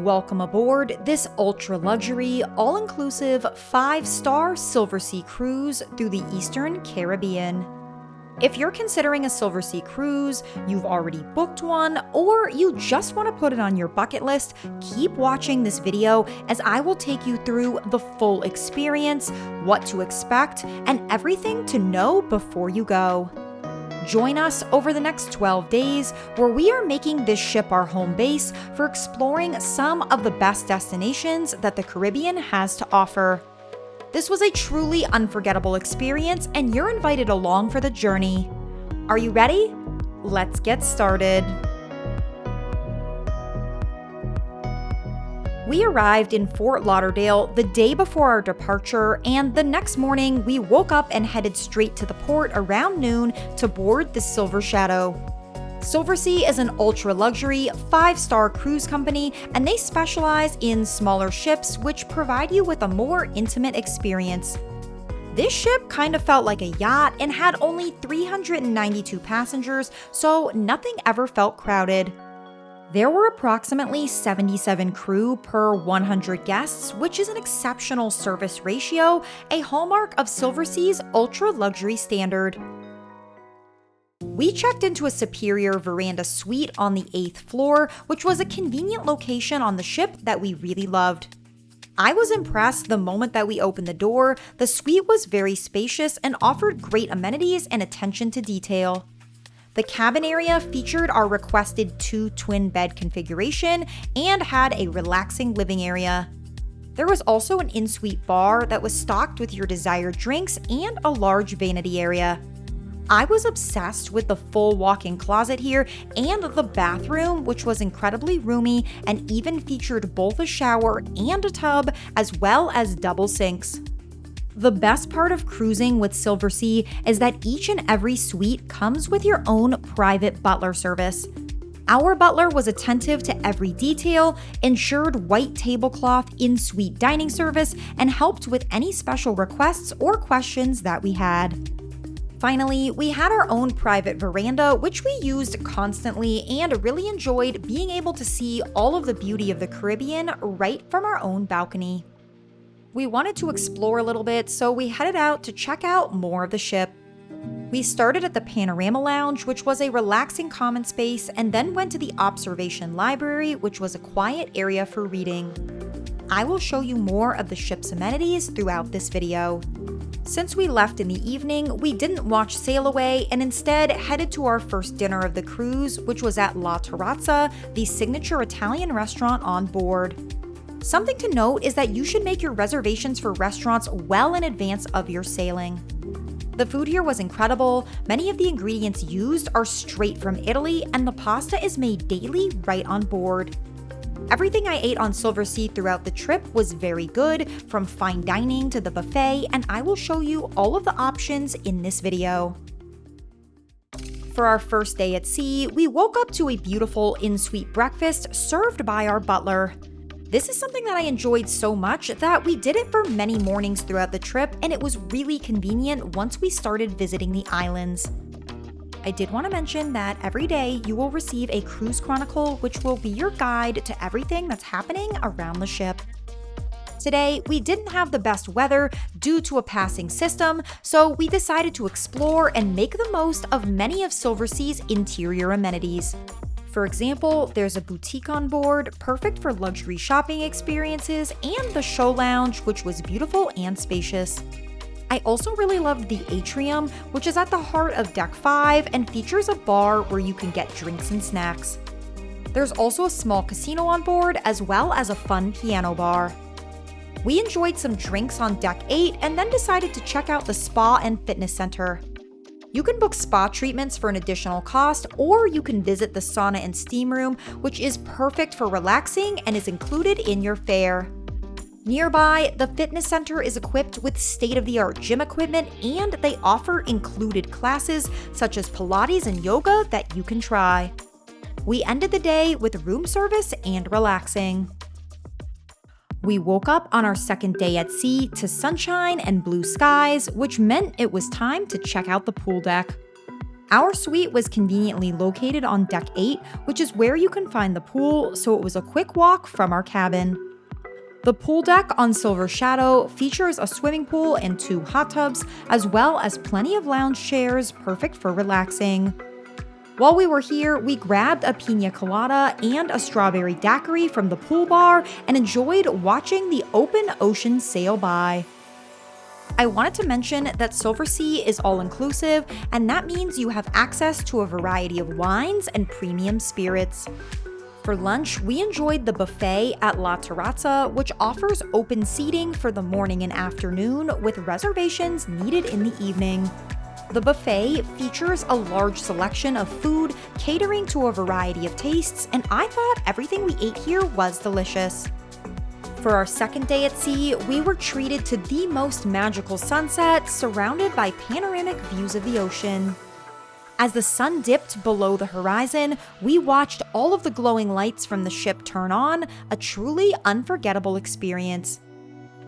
Welcome aboard this ultra-luxury, all-inclusive 5-star Silversea Cruise through the Eastern Caribbean. If you're considering a Silversea Cruise, you've already booked one, or you just want to put it on your bucket list, keep watching this video as I will take you through the full experience, what to expect, and everything to know before you go. Join us over the next 12 days where we are making this ship our home base for exploring some of the best destinations that the Caribbean has to offer. This was a truly unforgettable experience and you're invited along for the journey. Are you ready? Let's get started. We arrived in Fort Lauderdale the day before our departure, and the next morning we woke up and headed straight to the port around noon to board the Silver Shadow. Silversea is an ultra-luxury, 5-star cruise company, and they specialize in smaller ships which provide you with a more intimate experience. This ship kind of felt like a yacht and had only 392 passengers, so nothing ever felt crowded. There were approximately 77 crew per 100 guests, which is an exceptional service ratio, a hallmark of Silversea's ultra-luxury standard. We checked into a superior veranda suite on the 8th floor, which was a convenient location on the ship that we really loved. I was impressed the moment that we opened the door. The suite was very spacious and offered great amenities and attention to detail. The cabin area featured our requested 2 twin bed configuration and had a relaxing living area. There was also an in-suite bar that was stocked with your desired drinks and a large vanity area. I was obsessed with the full walk-in closet here and the bathroom, which was incredibly roomy and even featured both a shower and a tub as well as double sinks. The best part of cruising with Silversea is that each and every suite comes with your own private butler service. Our butler was attentive to every detail, ensured white tablecloth in-suite dining service, and helped with any special requests or questions that we had. Finally, we had our own private veranda, which we used constantly and really enjoyed being able to see all of the beauty of the Caribbean right from our own balcony. We wanted to explore a little bit, so we headed out to check out more of the ship. We started at the Panorama Lounge, which was a relaxing common space, and then went to the Observation Library, which was a quiet area for reading. I will show you more of the ship's amenities throughout this video. Since we left in the evening, we didn't watch Sail Away and instead headed to our first dinner of the cruise, which was at La Terrazza, the signature Italian restaurant on board. Something to note is that you should make your reservations for restaurants well in advance of your sailing. The food here was incredible. Many of the ingredients used are straight from Italy, and the pasta is made daily right on board. Everything I ate on Silversea throughout the trip was very good, from fine dining to the buffet, and I will show you all of the options in this video. For our first day at sea, we woke up to a beautiful in-suite breakfast served by our butler. This is something that I enjoyed so much that we did it for many mornings throughout the trip, and it was really convenient once we started visiting the islands. I did want to mention that every day you will receive a cruise chronicle, which will be your guide to everything that's happening around the ship. Today, we didn't have the best weather due to a passing system, so we decided to explore and make the most of many of Silversea's interior amenities. For example, there's a boutique on board, perfect for luxury shopping experiences, and the show lounge, which was beautiful and spacious. I also really loved the atrium, which is at the heart of Deck 5 and features a bar where you can get drinks and snacks. There's also a small casino on board, as well as a fun piano bar. We enjoyed some drinks on Deck 8 and then decided to check out the spa and fitness center. You can book spa treatments for an additional cost, or you can visit the sauna and steam room, which is perfect for relaxing and is included in your fare. Nearby, the fitness center is equipped with state-of-the-art gym equipment, and they offer included classes such as Pilates and yoga that you can try. We ended the day with room service and relaxing. We woke up on our second day at sea to sunshine and blue skies, which meant it was time to check out the pool deck. Our suite was conveniently located on deck 8, which is where you can find the pool, so it was a quick walk from our cabin. The pool deck on Silver Shadow features a swimming pool and 2 hot tubs, as well as plenty of lounge chairs, perfect for relaxing. While we were here, we grabbed a pina colada and a strawberry daiquiri from the pool bar and enjoyed watching the open ocean sail by. I wanted to mention that Silversea is all-inclusive, and that means you have access to a variety of wines and premium spirits. For lunch, we enjoyed the buffet at La Terrazza, which offers open seating for the morning and afternoon with reservations needed in the evening. The buffet features a large selection of food catering to a variety of tastes, and I thought everything we ate here was delicious. For our second day at sea, we were treated to the most magical sunset surrounded by panoramic views of the ocean. As the sun dipped below the horizon, we watched all of the glowing lights from the ship turn on, a truly unforgettable experience.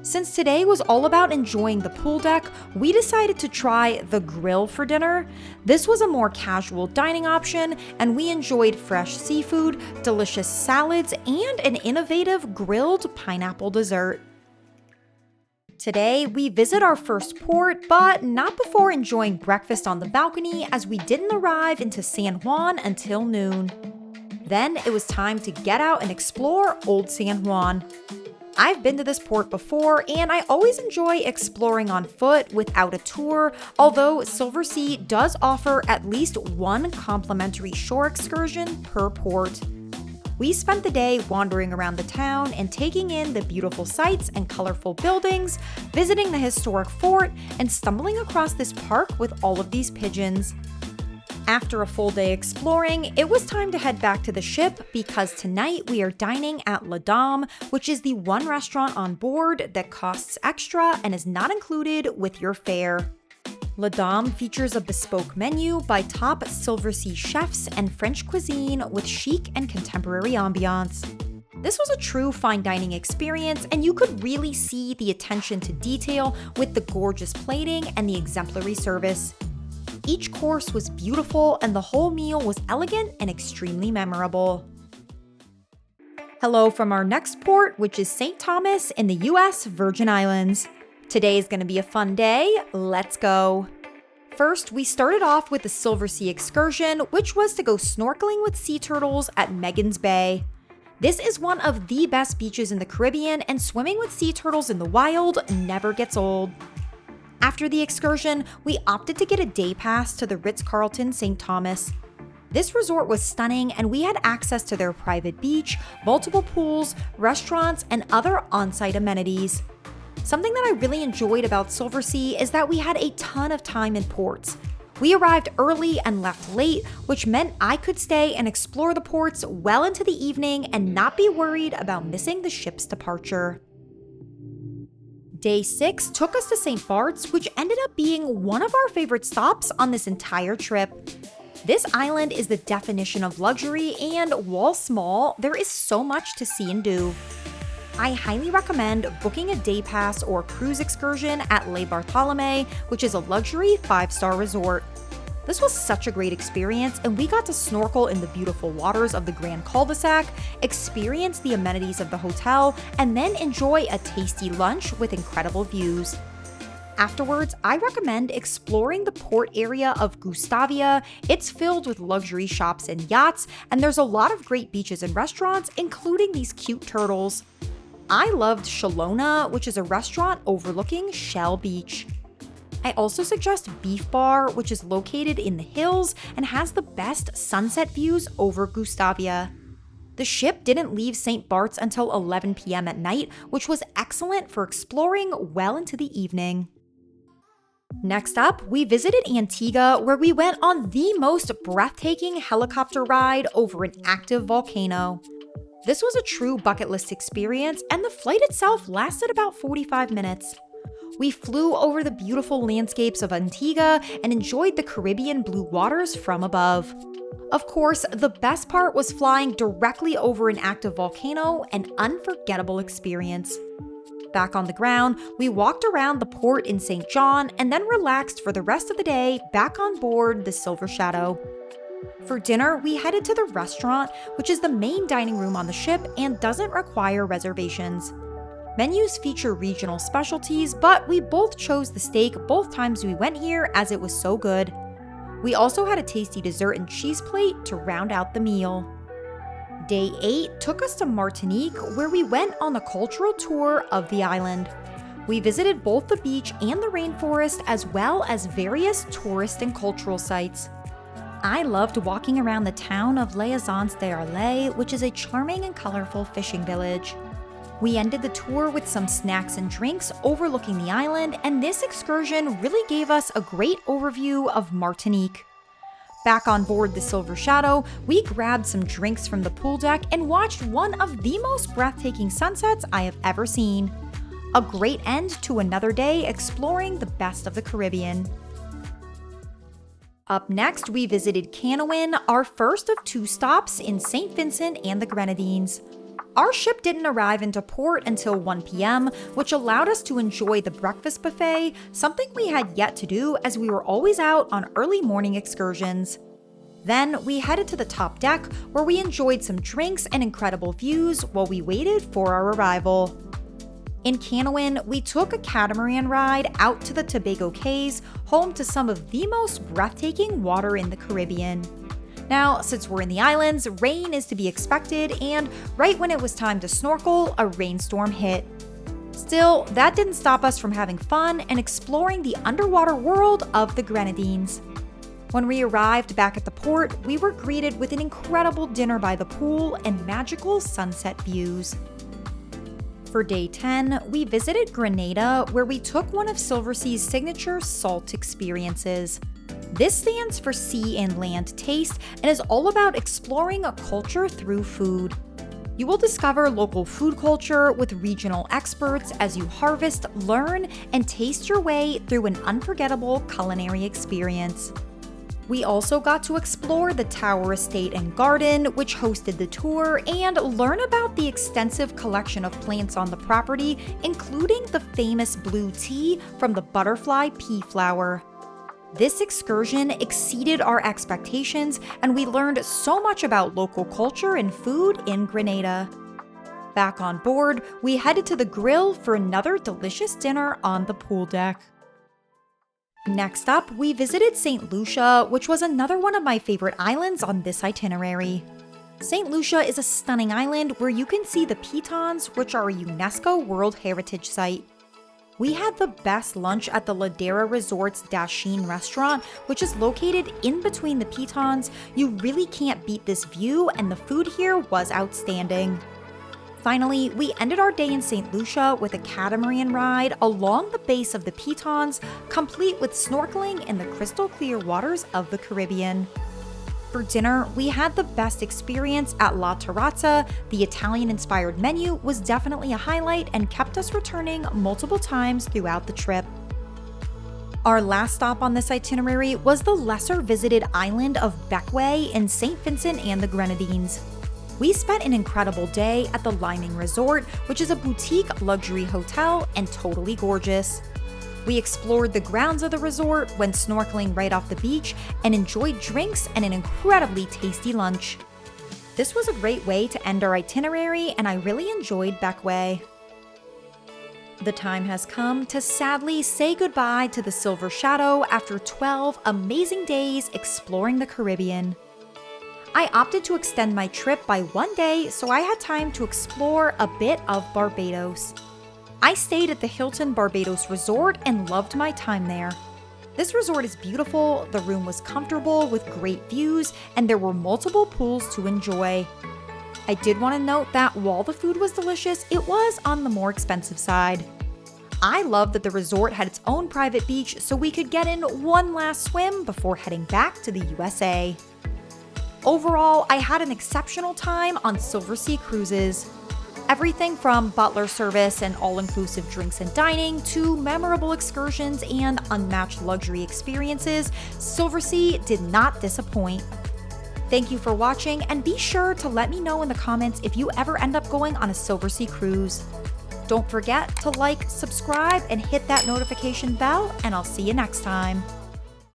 Since today was all about enjoying the pool deck, we decided to try the grill for dinner. This was a more casual dining option, and we enjoyed fresh seafood, delicious salads, and an innovative grilled pineapple dessert. Today, we visit our first port, but not before enjoying breakfast on the balcony, as we didn't arrive into San Juan until noon. Then it was time to get out and explore Old San Juan. I've been to this port before, and I always enjoy exploring on foot without a tour, although Silversea does offer at least one complimentary shore excursion per port. We spent the day wandering around the town and taking in the beautiful sights and colorful buildings, visiting the historic fort, and stumbling across this park with all of these pigeons. After a full day exploring, it was time to head back to the ship because tonight we are dining at La Dame, which is the one restaurant on board that costs extra and is not included with your fare. La Dame features a bespoke menu by top Silversea chefs and French cuisine with chic and contemporary ambiance. This was a true fine dining experience, and you could really see the attention to detail with the gorgeous plating and the exemplary service. Each course was beautiful, and the whole meal was elegant and extremely memorable. Hello from our next port, which is St. Thomas in the US Virgin Islands. Today is going to be a fun day. Let's go. First, we started off with the Silversea excursion, which was to go snorkeling with sea turtles at Megan's Bay. This is one of the best beaches in the Caribbean, and swimming with sea turtles in the wild never gets old. After the excursion, we opted to get a day pass to the Ritz-Carlton St. Thomas. This resort was stunning, and we had access to their private beach, multiple pools, restaurants, and other on-site amenities. Something that I really enjoyed about Silversea is that we had a ton of time in ports. We arrived early and left late, which meant I could stay and explore the ports well into the evening and not be worried about missing the ship's departure. Day 6 took us to Saint Barths, which ended up being one of our favorite stops on this entire trip. This island is the definition of luxury, and while small, there is so much to see and do. I highly recommend booking a day pass or cruise excursion at Saint Barthélemy, which is a luxury 5-star resort. This was such a great experience, and we got to snorkel in the beautiful waters of the Grand Cul-de-sac, experience the amenities of the hotel, and then enjoy a tasty lunch with incredible views. Afterwards, I recommend exploring the port area of Gustavia. It's filled with luxury shops and yachts, and there's a lot of great beaches and restaurants, including these cute turtles. I loved Shalona, which is a restaurant overlooking Shell Beach. I also suggest Beef Bar, which is located in the hills and has the best sunset views over Gustavia. The ship didn't leave St. Barth's until 11 p.m. at night, which was excellent for exploring well into the evening. Next up, we visited Antigua, where we went on the most breathtaking helicopter ride over an active volcano. This was a true bucket list experience, and the flight itself lasted about 45 minutes. We flew over the beautiful landscapes of Antigua and enjoyed the Caribbean blue waters from above. Of course, the best part was flying directly over an active volcano, an unforgettable experience. Back on the ground, we walked around the port in Saint John and then relaxed for the rest of the day back on board the Silver Shadow. For dinner, we headed to the restaurant, which is the main dining room on the ship and doesn't require reservations. Menus feature regional specialties, but we both chose the steak both times we went here as it was so good. We also had a tasty dessert and cheese plate to round out the meal. Day 8 took us to Martinique, where we went on a cultural tour of the island. We visited both the beach and the rainforest, as well as various tourist and cultural sites. I loved walking around the town of Les Azans d'Arles, which is a charming and colorful fishing village. We ended the tour with some snacks and drinks overlooking the island, and this excursion really gave us a great overview of Martinique. Back on board the Silver Shadow, we grabbed some drinks from the pool deck and watched one of the most breathtaking sunsets I have ever seen. A great end to another day exploring the best of the Caribbean. Up next, we visited Canouan, our first of 2 stops in St. Vincent and the Grenadines. Our ship didn't arrive into port until 1 p.m., which allowed us to enjoy the breakfast buffet, something we had yet to do as we were always out on early morning excursions. Then we headed to the top deck, where we enjoyed some drinks and incredible views while we waited for our arrival. In Canouan, we took a catamaran ride out to the Tobago Cays, home to some of the most breathtaking water in the Caribbean. Now, since we're in the islands, rain is to be expected, and right when it was time to snorkel, a rainstorm hit. Still, that didn't stop us from having fun and exploring the underwater world of the Grenadines. When we arrived back at the port, we were greeted with an incredible dinner by the pool and magical sunset views. For day 10, we visited Grenada, where we took one of Silversea's signature salt experiences. This stands for Sea and Land Taste and is all about exploring a culture through food. You will discover local food culture with regional experts as you harvest, learn, and taste your way through an unforgettable culinary experience. We also got to explore the Tower Estate and Garden, which hosted the tour, and learn about the extensive collection of plants on the property, including the famous blue tea from the butterfly pea flower. This excursion exceeded our expectations, and we learned so much about local culture and food in Grenada. Back on board, we headed to the grill for another delicious dinner on the pool deck. Next up, we visited Saint Lucia, which was another one of my favorite islands on this itinerary. Saint Lucia is a stunning island where you can see the pitons, which are a UNESCO World Heritage Site. We had the best lunch at the Lauderdale Resort's Dasheen restaurant, which is located in between the pitons. You really can't beat this view, and the food here was outstanding. Finally, we ended our day in St. Lucia with a catamaran ride along the base of the pitons, complete with snorkeling in the crystal clear waters of the Caribbean. For dinner, we had the best experience at La Terrazza. The Italian-inspired menu was definitely a highlight and kept us returning multiple times throughout the trip. Our last stop on this itinerary was the lesser-visited island of Bequia in St. Vincent and the Grenadines. We spent an incredible day at the Liming Resort, which is a boutique luxury hotel and totally gorgeous. We explored the grounds of the resort, went snorkeling right off the beach, and enjoyed drinks and an incredibly tasty lunch. This was a great way to end our itinerary, and I really enjoyed Bequia. The time has come to sadly say goodbye to the Silver Shadow after 12 amazing days exploring the Caribbean. I opted to extend my trip by 1 day so I had time to explore a bit of Barbados. I stayed at the Hilton Barbados Resort and loved my time there. This resort is beautiful, the room was comfortable with great views, and there were multiple pools to enjoy. I did want to note that while the food was delicious, it was on the more expensive side. I loved that the resort had its own private beach so we could get in one last swim before heading back to the USA. Overall, I had an exceptional time on Silversea Cruises. Everything from butler service and all-inclusive drinks and dining to memorable excursions and unmatched luxury experiences, Silversea did not disappoint. Thank you for watching, and be sure to let me know in the comments if you ever end up going on a Silversea cruise. Don't forget to like, subscribe, and hit that notification bell, and I'll see you next time.